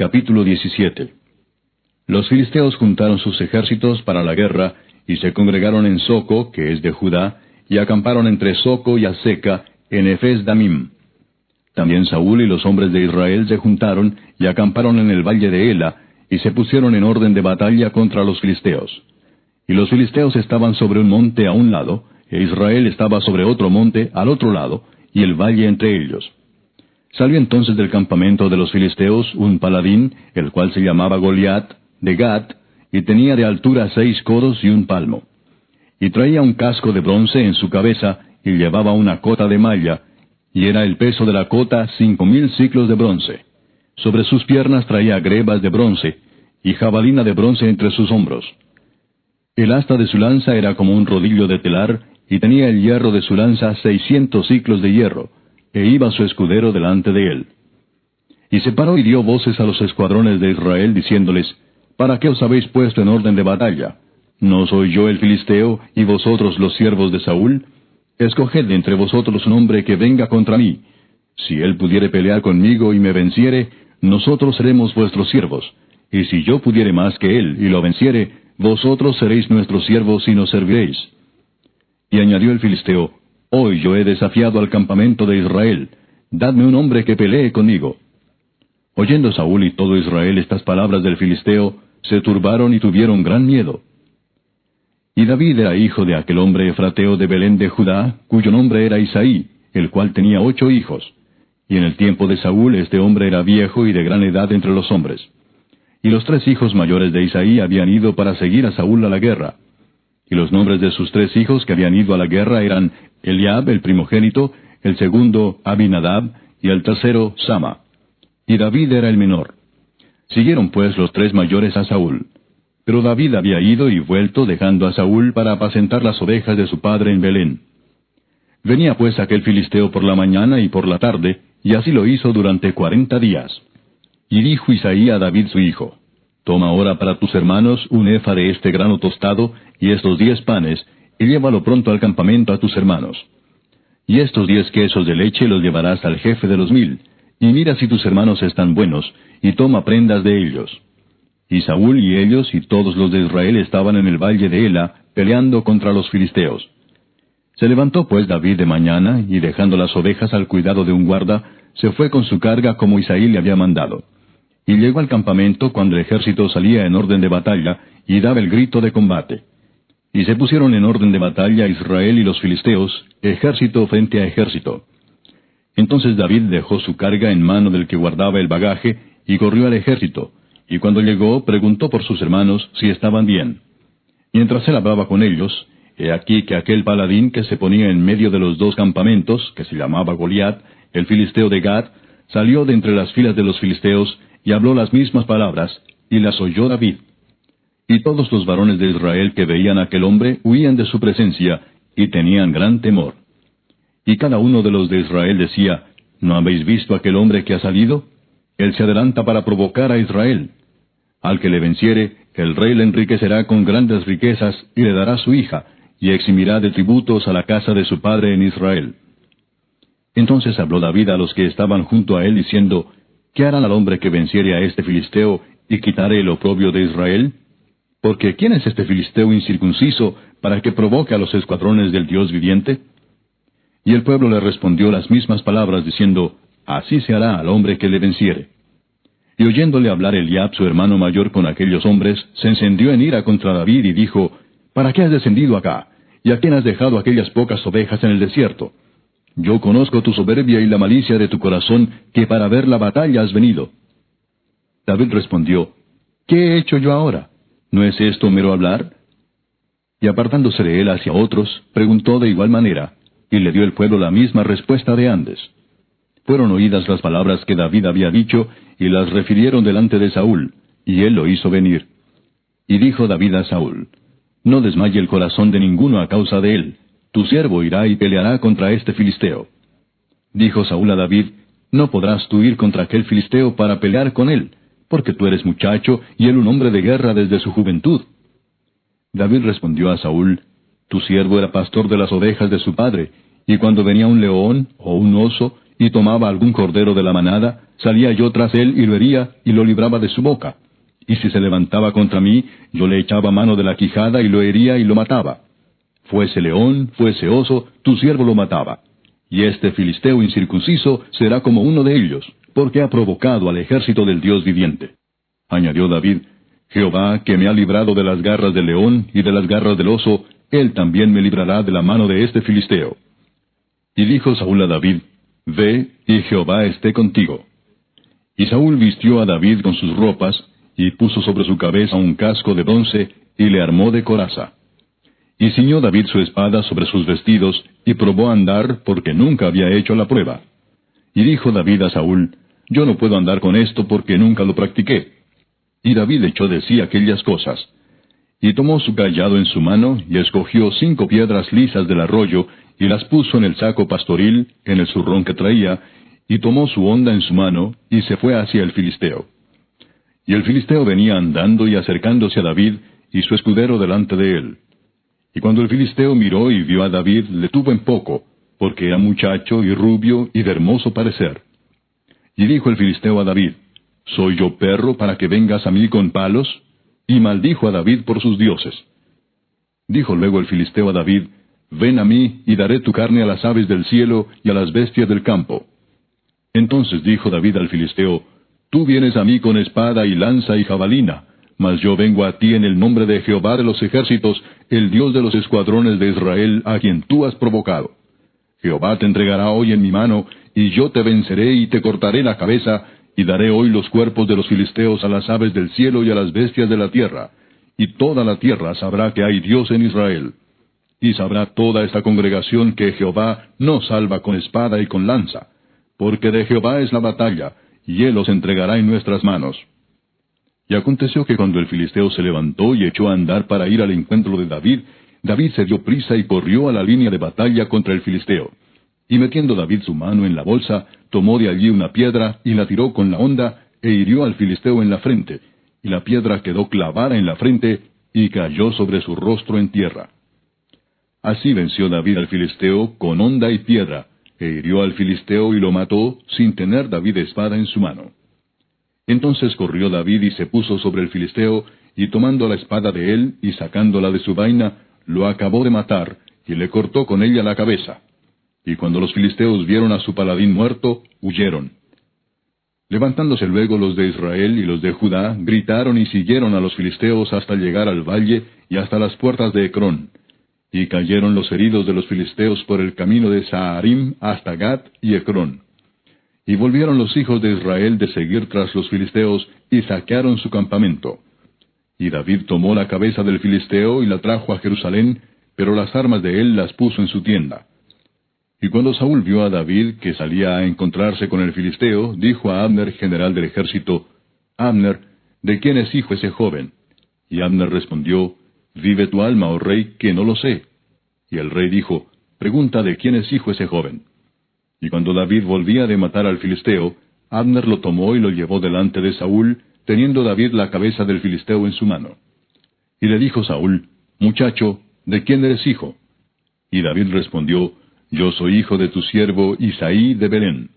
Capítulo 17. Los filisteos juntaron sus ejércitos para la guerra, y se congregaron en Soco, que es de Judá, y acamparon entre Soco y Azeca, en Efes Damim. También Saúl y los hombres de Israel se juntaron, y acamparon en el valle de Ela, y se pusieron en orden de batalla contra los filisteos. Y los filisteos estaban sobre un monte a un lado, e Israel estaba sobre otro monte al otro lado, y el valle entre ellos. Salió entonces del campamento de los filisteos un paladín, el cual se llamaba Goliat, de Gat, y tenía de altura 6 codos y 1 palmo. Y traía un casco de bronce en su cabeza, y llevaba una cota de malla, y era el peso de la cota 5,000 siclos de bronce. Sobre sus piernas traía grebas de bronce, y jabalina de bronce entre sus hombros. El asta de su lanza era como un rodillo de telar, y tenía el hierro de su lanza 600 siclos de hierro, e iba su escudero delante de él. Y se paró y dio voces a los escuadrones de Israel, diciéndoles, ¿para qué os habéis puesto en orden de batalla? ¿No soy yo el filisteo, y vosotros los siervos de Saúl? Escoged de entre vosotros un hombre que venga contra mí. Si él pudiere pelear conmigo y me venciere, nosotros seremos vuestros siervos. Y si yo pudiere más que él y lo venciere, vosotros seréis nuestros siervos y nos serviréis. Y añadió el filisteo, Hoy yo he desafiado al campamento de Israel. Dadme un hombre que pelee conmigo. Oyendo Saúl y todo Israel estas palabras del filisteo, se turbaron y tuvieron gran miedo. Y David era hijo de aquel hombre efrateo de Belén de Judá, cuyo nombre era Isaí, el cual tenía 8 hijos. Y en el tiempo de Saúl este hombre era viejo y de gran edad entre los hombres. Y los 3 hijos mayores de Isaí habían ido para seguir a Saúl a la guerra. Y los nombres de sus 3 hijos que habían ido a la guerra eran Eliab, el primogénito, el segundo Abinadab, y el tercero Sama. Y David era el menor. Siguieron pues los 3 mayores a Saúl. Pero David había ido y vuelto, dejando a Saúl para apacentar las ovejas de su padre en Belén. Venía pues aquel filisteo por la mañana y por la tarde, y así lo hizo durante 40 días. Y dijo Isaí a David su hijo, Toma ahora para tus hermanos un efa de este grano tostado, y estos 10 panes, y llévalo pronto al campamento a tus hermanos. Y estos 10 quesos de leche los llevarás al jefe de los 1000, y mira si tus hermanos están buenos, y toma prendas de ellos. Y Saúl y ellos y todos los de Israel estaban en el valle de Ela, peleando contra los filisteos. Se levantó pues David de mañana, y dejando las ovejas al cuidado de un guarda, se fue con su carga como Isaí le había mandado. Y llegó al campamento cuando el ejército salía en orden de batalla, y daba el grito de combate. Y se pusieron en orden de batalla Israel y los filisteos, ejército frente a ejército. Entonces David dejó su carga en mano del que guardaba el bagaje, y corrió al ejército, y cuando llegó preguntó por sus hermanos si estaban bien. Mientras él hablaba con ellos, he aquí que aquel paladín que se ponía en medio de los 2 campamentos, que se llamaba Goliat, el filisteo de Gat, salió de entre las filas de los filisteos, y habló las mismas palabras, y las oyó David. Y todos los varones de Israel que veían a aquel hombre huían de su presencia, y tenían gran temor. Y cada uno de los de Israel decía, ¿no habéis visto aquel hombre que ha salido? Él se adelanta para provocar a Israel. Al que le venciere, el rey le enriquecerá con grandes riquezas, y le dará su hija, y eximirá de tributos a la casa de su padre en Israel. Entonces habló David a los que estaban junto a él, diciendo, ¿qué harán al hombre que venciere a este filisteo, y quitare el oprobio de Israel? Porque ¿quién es este filisteo incircunciso, para que provoque a los escuadrones del Dios viviente? Y el pueblo le respondió las mismas palabras, diciendo, Así se hará al hombre que le venciere. Y oyéndole hablar Eliab, su hermano mayor, con aquellos hombres, se encendió en ira contra David, y dijo, ¿para qué has descendido acá? ¿Y a quién has dejado aquellas pocas ovejas en el desierto? Yo conozco tu soberbia y la malicia de tu corazón, que para ver la batalla has venido. David respondió, ¿qué he hecho yo ahora? ¿No es esto mero hablar? Y apartándose de él hacia otros, preguntó de igual manera, y le dio el pueblo la misma respuesta de antes. Fueron oídas las palabras que David había dicho, y las refirieron delante de Saúl, y él lo hizo venir. Y dijo David a Saúl, No desmaye el corazón de ninguno a causa de él, tu siervo irá y peleará contra este filisteo. Dijo Saúl a David, No podrás tú ir contra aquel filisteo para pelear con él, porque tú eres muchacho, y él un hombre de guerra desde su juventud. David respondió a Saúl, Tu siervo era pastor de las ovejas de su padre, y cuando venía un león o un oso, y tomaba algún cordero de la manada, salía yo tras él y lo hería, y lo libraba de su boca. Y si se levantaba contra mí, yo le echaba mano de la quijada, y lo hería y lo mataba. Fuese león, fuese oso, tu siervo lo mataba. Y este filisteo incircunciso será como uno de ellos, porque ha provocado al ejército del Dios viviente. Añadió David: Jehová, que me ha librado de las garras del león y de las garras del oso, él también me librará de la mano de este filisteo. Y dijo Saúl a David: Ve, y Jehová esté contigo. Y Saúl vistió a David con sus ropas, y puso sobre su cabeza un casco de bronce, y le armó de coraza. Y ciñó David su espada sobre sus vestidos, y probó a andar, porque nunca había hecho la prueba. Y dijo David a Saúl: Yo no puedo andar con esto, porque nunca lo practiqué. Y David echó de sí aquellas cosas. Y tomó su cayado en su mano, y escogió 5 piedras lisas del arroyo, y las puso en el saco pastoril, en el zurrón que traía, y tomó su honda en su mano, y se fue hacia el filisteo. Y el filisteo venía andando y acercándose a David, y su escudero delante de él. Y cuando el filisteo miró y vio a David, le tuvo en poco, porque era muchacho y rubio y de hermoso parecer. Y dijo el filisteo a David: ¿Soy yo perro para que vengas a mí con palos? Y maldijo a David por sus dioses. Dijo luego el filisteo a David: Ven a mí, y daré tu carne a las aves del cielo y a las bestias del campo. Entonces dijo David al filisteo: Tú vienes a mí con espada y lanza y jabalina, mas yo vengo a ti en el nombre de Jehová de los ejércitos, el Dios de los escuadrones de Israel, a quien tú has provocado. Jehová te entregará hoy en mi mano, y yo te venceré y te cortaré la cabeza, y daré hoy los cuerpos de los filisteos a las aves del cielo y a las bestias de la tierra. Y toda la tierra sabrá que hay Dios en Israel. Y sabrá toda esta congregación que Jehová no salva con espada y con lanza, porque de Jehová es la batalla, y él los entregará en nuestras manos. Y aconteció que cuando el filisteo se levantó y echó a andar para ir al encuentro de David, David se dio prisa y corrió a la línea de batalla contra el filisteo. Y metiendo David su mano en la bolsa, tomó de allí una piedra y la tiró con la honda, e hirió al filisteo en la frente, y la piedra quedó clavada en la frente, y cayó sobre su rostro en tierra. Así venció David al filisteo con honda y piedra, e hirió al filisteo y lo mató, sin tener David espada en su mano. Entonces corrió David y se puso sobre el filisteo, y tomando la espada de él, y sacándola de su vaina, lo acabó de matar, y le cortó con ella la cabeza. Y cuando los filisteos vieron a su paladín muerto, huyeron. Levantándose luego los de Israel y los de Judá, gritaron y siguieron a los filisteos hasta llegar al valle y hasta las puertas de Ecrón. Y cayeron los heridos de los filisteos por el camino de Saharim hasta Gat y Ecrón. Y volvieron los hijos de Israel de seguir tras los filisteos, y saquearon su campamento. Y David tomó la cabeza del filisteo y la trajo a Jerusalén, pero las armas de él las puso en su tienda. Y cuando Saúl vio a David que salía a encontrarse con el filisteo, dijo a Abner, general del ejército: Abner, ¿de quién es hijo ese joven? Y Abner respondió: Vive tu alma, oh rey, que no lo sé. Y el rey dijo: Pregunta de quién es hijo ese joven. Y cuando David volvía de matar al filisteo, Abner lo tomó y lo llevó delante de Saúl, teniendo David la cabeza del filisteo en su mano. Y le dijo Saúl: Muchacho, ¿de quién eres hijo? Y David respondió: Yo soy hijo de tu siervo Isaí de Belén.